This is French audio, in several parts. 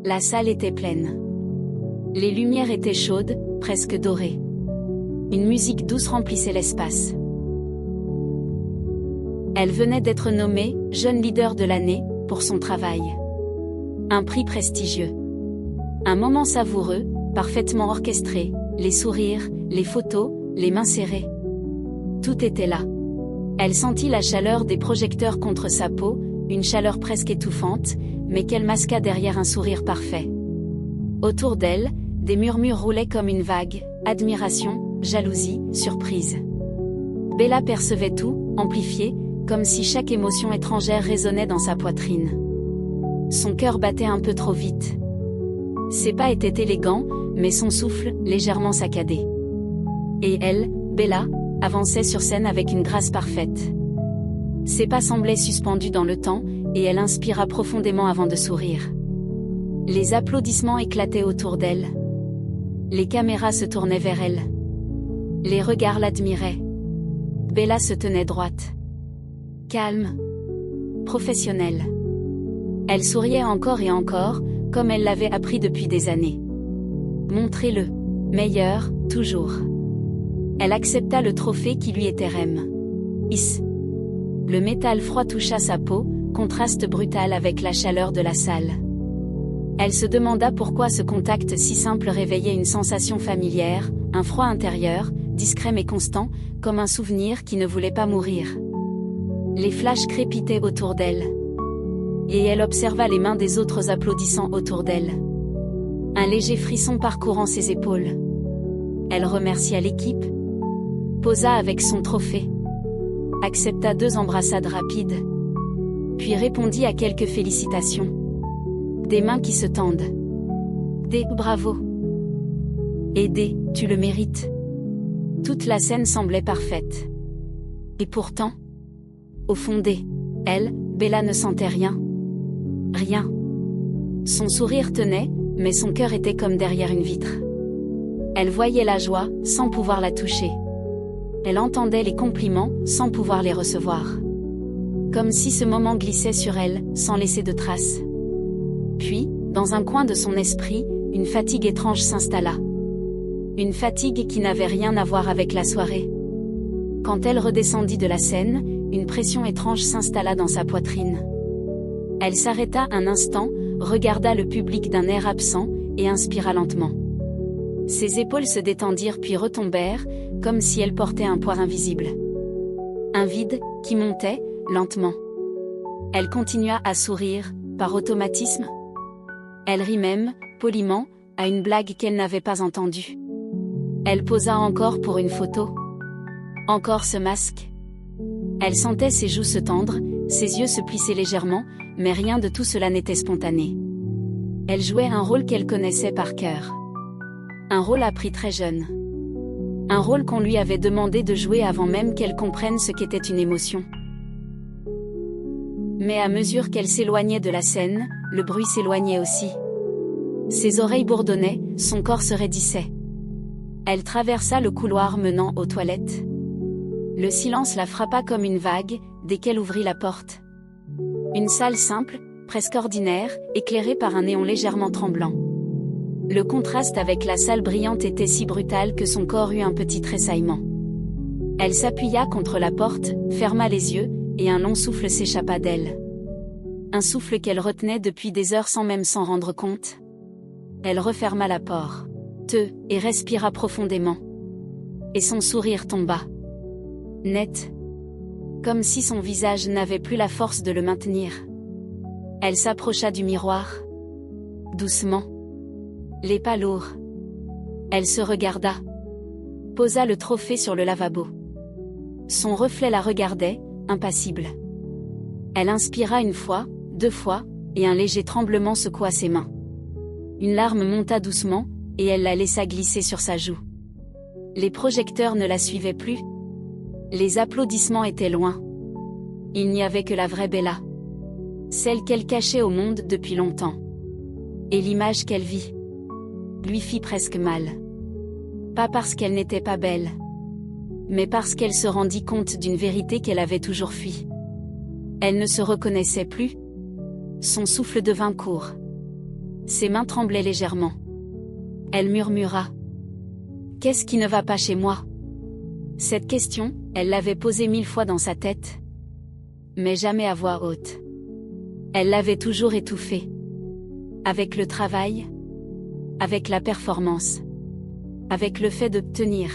La salle était pleine. Les lumières étaient chaudes, presque dorées. Une musique douce remplissait l'espace. Elle venait d'être nommée « Jeune leader de l'année » pour son travail. Un prix prestigieux. Un moment savoureux, parfaitement orchestré, les sourires, les photos, les mains serrées. Tout était là. Elle sentit la chaleur des projecteurs contre sa peau, une chaleur presque étouffante, mais qu'elle masqua derrière un sourire parfait. Autour d'elle, des murmures roulaient comme une vague, admiration, jalousie, surprise. Bella percevait tout, amplifié, comme si chaque émotion étrangère résonnait dans sa poitrine. Son cœur battait un peu trop vite. Ses pas étaient élégants, mais son souffle, légèrement saccadé. Et elle, Bella, avançait sur scène avec une grâce parfaite. Ses pas semblaient suspendus dans le temps, et elle inspira profondément avant de sourire. Les applaudissements éclataient autour d'elle. Les caméras se tournaient vers elle. Les regards l'admiraient. Bella se tenait droite. Calme. Professionnelle. Elle souriait encore et encore, comme elle l'avait appris depuis des années. Montrez-le. Meilleur, toujours. Elle accepta le trophée qui lui était remis. Le métal froid toucha sa peau, contraste brutal avec la chaleur de la salle. Elle se demanda pourquoi ce contact si simple réveillait une sensation familière, un froid intérieur, discret mais constant, comme un souvenir qui ne voulait pas mourir. Les flashs crépitaient autour d'elle. Et elle observa les mains des autres applaudissant autour d'elle. Un léger frisson parcourant ses épaules. Elle remercia l'équipe, posa avec son trophée, accepta 2 embrassades rapides, puis répondit à quelques félicitations. Des mains qui se tendent. Des « bravo » et des « tu le mérites ». Toute la scène semblait parfaite. Et pourtant, au fond elle, Bella ne sentait rien. Rien. Son sourire tenait, mais son cœur était comme derrière une vitre. Elle voyait la joie, sans pouvoir la toucher. Elle entendait les compliments, sans pouvoir les recevoir. Comme si ce moment glissait sur elle, sans laisser de traces. Puis, dans un coin de son esprit, une fatigue étrange s'installa. Une fatigue qui n'avait rien à voir avec la soirée. Quand elle redescendit de la scène, une pression étrange s'installa dans sa poitrine. Elle s'arrêta un instant, regarda le public d'un air absent, et inspira lentement. Ses épaules se détendirent puis retombèrent, comme si elle portait un poids invisible. Un vide, qui montait, lentement. Elle continua à sourire, par automatisme. Elle rit même, poliment, à une blague qu'elle n'avait pas entendue. Elle posa encore pour une photo. Encore ce masque. Elle sentait ses joues se tendre, ses yeux se plissaient légèrement, mais rien de tout cela n'était spontané. Elle jouait un rôle qu'elle connaissait par cœur. Un rôle appris très jeune. Un rôle qu'on lui avait demandé de jouer avant même qu'elle comprenne ce qu'était une émotion. Mais à mesure qu'elle s'éloignait de la scène, le bruit s'éloignait aussi. Ses oreilles bourdonnaient, son corps se raidissait. Elle traversa le couloir menant aux toilettes. Le silence la frappa comme une vague, dès qu'elle ouvrit la porte. Une salle simple, presque ordinaire, éclairée par un néon légèrement tremblant. Le contraste avec la salle brillante était si brutal que son corps eut un petit tressaillement. Elle s'appuya contre la porte, ferma les yeux, et un long souffle s'échappa d'elle. Un souffle qu'elle retenait depuis des heures sans même s'en rendre compte. Elle referma la porte, et respira profondément. Et son sourire tomba. Net. Comme si son visage n'avait plus la force de le maintenir. Elle s'approcha du miroir. Doucement. Les pas lourds. Elle se regarda. Posa le trophée sur le lavabo. Son reflet la regardait, impassible. Elle inspira 1 fois, 2 fois, et un léger tremblement secoua ses mains. Une larme monta doucement, et elle la laissa glisser sur sa joue. Les projecteurs ne la suivaient plus. Les applaudissements étaient loin. Il n'y avait que la vraie Bella. Celle qu'elle cachait au monde depuis longtemps. Et l'image qu'elle vit lui fit presque mal. Pas parce qu'elle n'était pas belle, mais parce qu'elle se rendit compte d'une vérité qu'elle avait toujours fui. Elle ne se reconnaissait plus. Son souffle devint court. Ses mains tremblaient légèrement. Elle murmura. « Qu'est-ce qui ne va pas chez moi ?» Cette question, elle l'avait posée 1000 fois dans sa tête. Mais jamais à voix haute. Elle l'avait toujours étouffée. Avec le travail, avec la performance, avec le fait d'obtenir.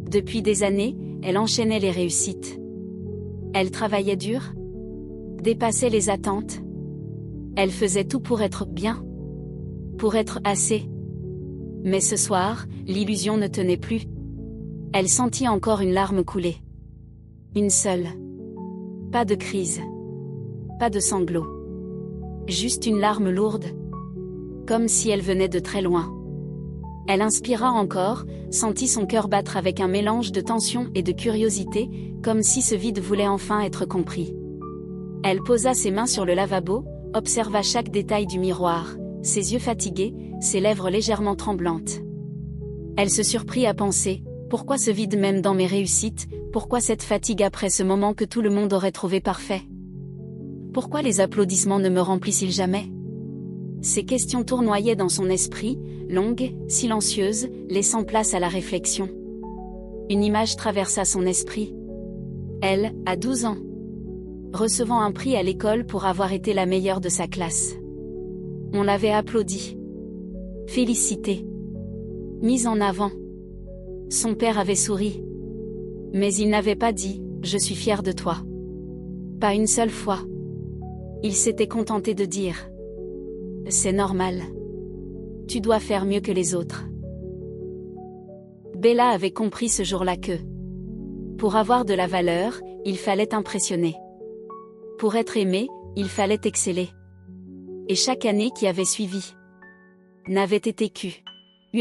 Depuis des années, elle enchaînait les réussites. Elle travaillait dur, dépassait les attentes. Elle faisait tout pour être bien, pour être assez. Mais ce soir, l'illusion ne tenait plus. Elle sentit encore une larme couler. Une seule. Pas de crise. Pas de sanglots. Juste une larme lourde. Comme si elle venait de très loin. Elle inspira encore, sentit son cœur battre avec un mélange de tension et de curiosité, comme si ce vide voulait enfin être compris. Elle posa ses mains sur le lavabo, observa chaque détail du miroir, ses yeux fatigués, ses lèvres légèrement tremblantes. Elle se surprit à penser, pourquoi ce vide même dans mes réussites, pourquoi cette fatigue après ce moment que tout le monde aurait trouvé parfait? Pourquoi les applaudissements ne me remplissent-ils jamais? Ces questions tournoyaient dans son esprit, longues, silencieuses, laissant place à la réflexion. Une image traversa son esprit. Elle, à 12 ans. Recevant un prix à l'école pour avoir été la meilleure de sa classe. On l'avait applaudi. Félicité. Mise en avant. Son père avait souri. Mais il n'avait pas dit « Je suis fier de toi ». Pas une seule fois. Il s'était contenté de dire « C'est normal. Tu dois faire mieux que les autres ». Bella avait compris ce jour-là que, pour avoir de la valeur, il fallait impressionner. Pour être aimé, il fallait exceller. Et chaque année qui avait suivi n'avait été que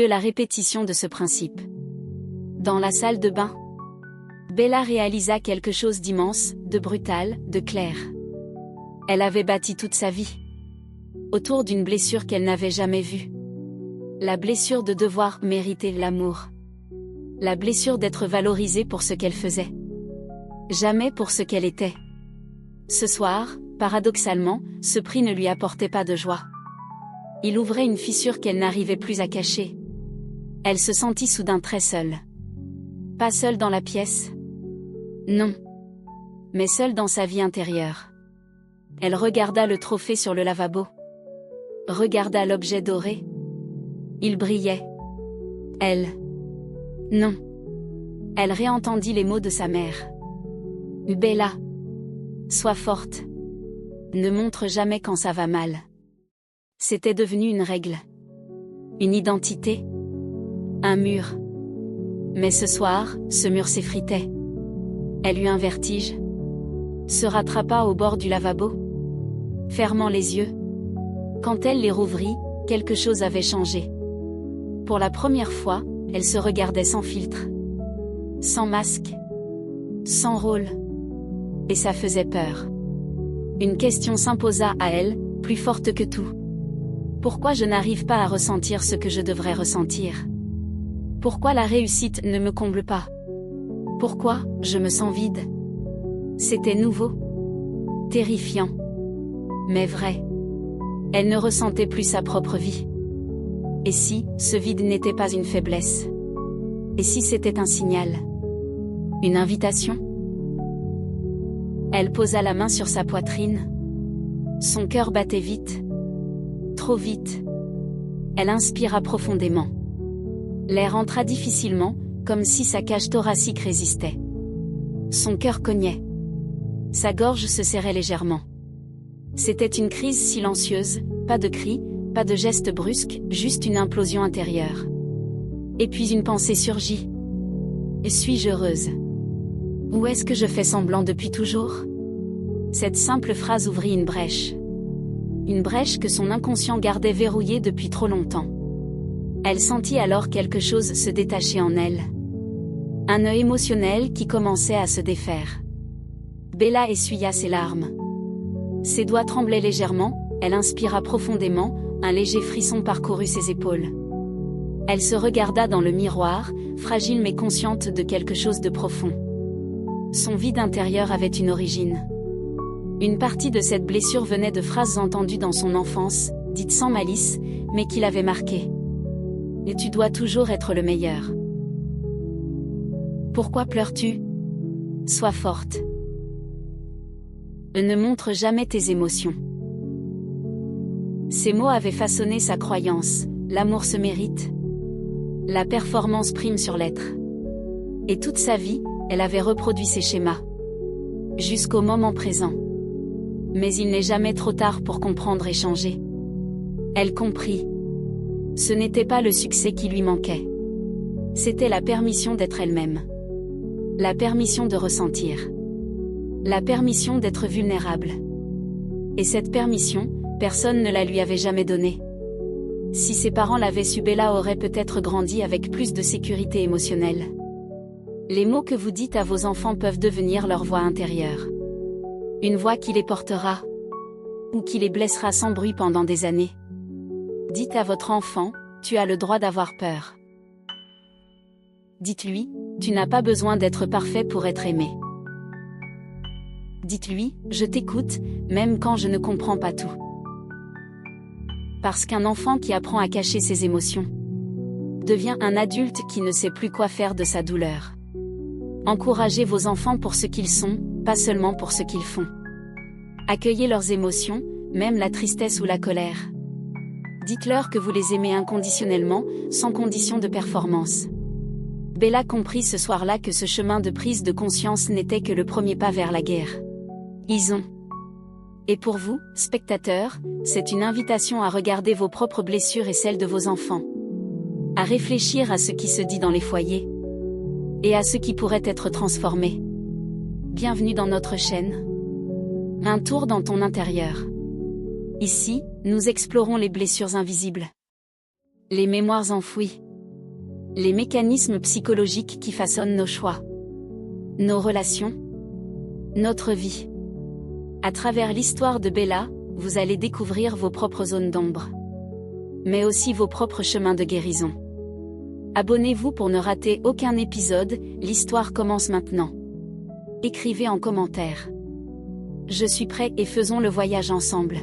la répétition de ce principe. Dans la salle de bain, Bella réalisa quelque chose d'immense, de brutal, de clair. Elle avait bâti toute sa vie autour d'une blessure qu'elle n'avait jamais vue. La blessure de devoir mériter l'amour. La blessure d'être valorisée pour ce qu'elle faisait. Jamais pour ce qu'elle était. Ce soir, paradoxalement, ce prix ne lui apportait pas de joie. Il ouvrait une fissure qu'elle n'arrivait plus à cacher. Elle se sentit soudain très seule. Pas seule dans la pièce. Non. Mais seule dans sa vie intérieure. Elle regarda le trophée sur le lavabo. Regarda l'objet doré. Il brillait. Elle. Non. Elle réentendit les mots de sa mère. Bella. Sois forte. Ne montre jamais quand ça va mal. C'était devenu une règle. Une identité. Un mur. Mais ce soir, ce mur s'effritait. Elle eut un vertige. Se rattrapa au bord du lavabo. Fermant les yeux. Quand elle les rouvrit, quelque chose avait changé. Pour la première fois, elle se regardait sans filtre. Sans masque. Sans rôle. Et ça faisait peur. Une question s'imposa à elle, plus forte que tout. Pourquoi je n'arrive pas à ressentir ce que je devrais ressentir? Pourquoi la réussite ne me comble pas? Pourquoi je me sens vide? C'était nouveau. Terrifiant. Mais vrai. Elle ne ressentait plus sa propre vie. Et si, ce vide n'était pas une faiblesse? Et si c'était un signal? Une invitation? Elle posa la main sur sa poitrine. Son cœur battait vite. Trop vite. Elle inspira profondément. L'air entra difficilement, comme si sa cage thoracique résistait. Son cœur cognait. Sa gorge se serrait légèrement. C'était une crise silencieuse, pas de cris, pas de gestes brusques, juste une implosion intérieure. Et puis une pensée surgit. Suis-je heureuse? Ou est-ce que je fais semblant depuis toujours? Cette simple phrase ouvrit une brèche. Une brèche que son inconscient gardait verrouillée depuis trop longtemps. Elle sentit alors quelque chose se détacher en elle. Un nœud émotionnel qui commençait à se défaire. Bella essuya ses larmes. Ses doigts tremblaient légèrement, elle inspira profondément, un léger frisson parcourut ses épaules. Elle se regarda dans le miroir, fragile mais consciente de quelque chose de profond. Son vide intérieur avait une origine. Une partie de cette blessure venait de phrases entendues dans son enfance, dites sans malice, mais qui l'avait marqué. Et tu dois toujours être le meilleur. Pourquoi pleures-tu? Sois forte. Ne montre jamais tes émotions. Ces mots avaient façonné sa croyance, l'amour se mérite. La performance prime sur l'être. Et toute sa vie, elle avait reproduit ces schémas. Jusqu'au moment présent. Mais il n'est jamais trop tard pour comprendre et changer. Elle comprit. Ce n'était pas le succès qui lui manquait. C'était la permission d'être elle-même. La permission de ressentir. La permission d'être vulnérable. Et cette permission, personne ne la lui avait jamais donnée. Si ses parents l'avaient su, Bella aurait peut-être grandi avec plus de sécurité émotionnelle. Les mots que vous dites à vos enfants peuvent devenir leur voix intérieure. Une voix qui les portera. Ou qui les blessera sans bruit pendant des années. Dites à votre enfant, tu as le droit d'avoir peur. Dites-lui, tu n'as pas besoin d'être parfait pour être aimé. Dites-lui, je t'écoute, même quand je ne comprends pas tout. Parce qu'un enfant qui apprend à cacher ses émotions devient un adulte qui ne sait plus quoi faire de sa douleur. Encouragez vos enfants pour ce qu'ils sont, pas seulement pour ce qu'ils font. Accueillez leurs émotions, même la tristesse ou la colère. Dites-leur que vous les aimez inconditionnellement, sans condition de performance. Bella comprit ce soir-là que ce chemin de prise de conscience n'était que le premier pas vers la guerre. Et pour vous, spectateurs, c'est une invitation à regarder vos propres blessures et celles de vos enfants. À réfléchir à ce qui se dit dans les foyers. Et à ce qui pourrait être transformé. Bienvenue dans notre chaîne. Un tour dans ton intérieur. Ici, nous explorons les blessures invisibles. Les mémoires enfouies. Les mécanismes psychologiques qui façonnent nos choix. Nos relations. Notre vie. À travers l'histoire de Bella, vous allez découvrir vos propres zones d'ombre. Mais aussi vos propres chemins de guérison. Abonnez-vous pour ne rater aucun épisode, l'histoire commence maintenant. Écrivez en commentaire. Je suis prêt et faisons le voyage ensemble.